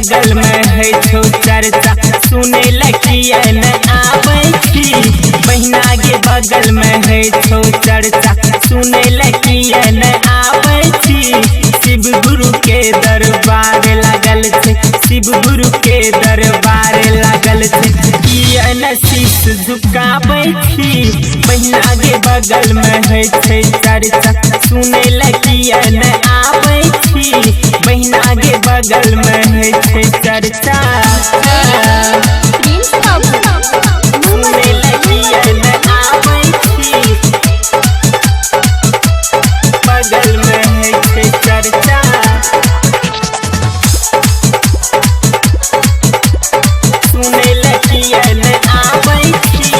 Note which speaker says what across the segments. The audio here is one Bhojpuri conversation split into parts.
Speaker 1: बगल में है छो चर्चा सुने लकिया न आबै छी। बहिना के बगल में है छो चर्चा सुने लकिया न आबै छी। शिव गुरु के दरबार लागल छे, शिव गुरु के दरबार लागल छे, किया न शीश झुकाबै छी। बहिना के बगल में है छे चर्चा सुने लकिया न आबै छी। बहिना के बगल में है छे चर्चा सुने लकिया न आबै छी। बगल में है छे चर्चा सुने लकिया न आबै छी।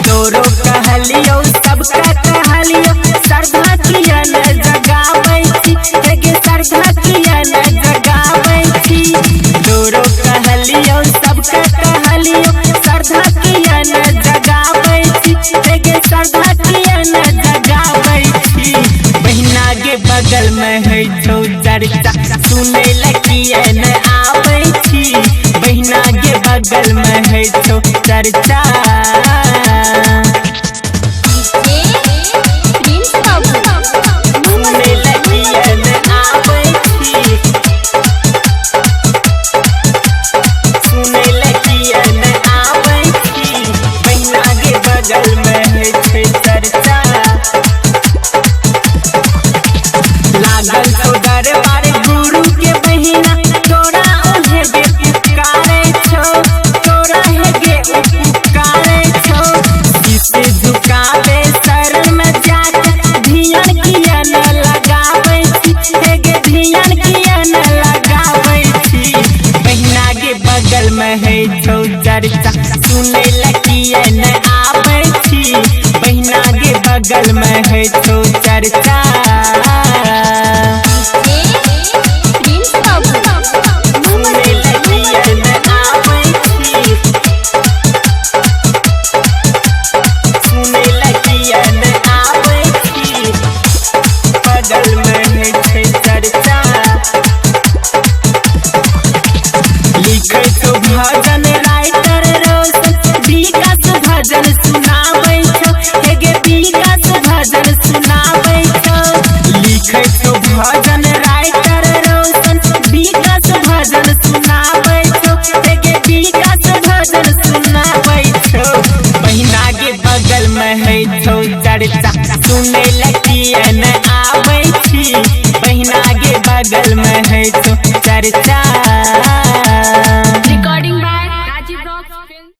Speaker 1: तोरो कहलियो सबका कहलियो श्रद्धा किया न जगाबै छी। एगे श्रद्धा किया न जगाबै छी। तोरो कहलियो सबका कहलियो श्रद्धा किया न जगाबै छी। एगे श्रद्धा किया न जगाबै छी। बहिना के बगल में है छो चर्चा सुने लकिया न आबै छी। बहिना के बगल में है छो चर्चा सुने लकिया न आबै छी। सुने लकिया न आबै छी। बहिना के बगल में है छे चर्चा लागल तो दरबार गुरु के बहिना तोरा ओहे गे पुकारे छो। तोरा हे गे पुकारे छो। इसे झुकावे शरण में जाके धियान किया न लगाबै छी। हे गे धियान किया न लगाबै छी। बहिना के बगल में है छो चर्चा सुने लकिया न आबै छी। बहिना के बगल में है छो चर्चा सुने लकिया न आबै छी। सुने लकिया न आबै छी। बगल में है छे चर्चा लिखे तो भजन राइटर रोशन विकास भजन सुनाबै छो। एगे विकास भजन सुनाबै छो। लिखे तो भजन राइटर रोशन विकास भजन सुनाबै छो। एगे विकास भजन सुनाबै छो। बहिना के बगल में है छो चर्चा सुने लकिया न आबै छी। बहिना के बगल में है छो चर्चा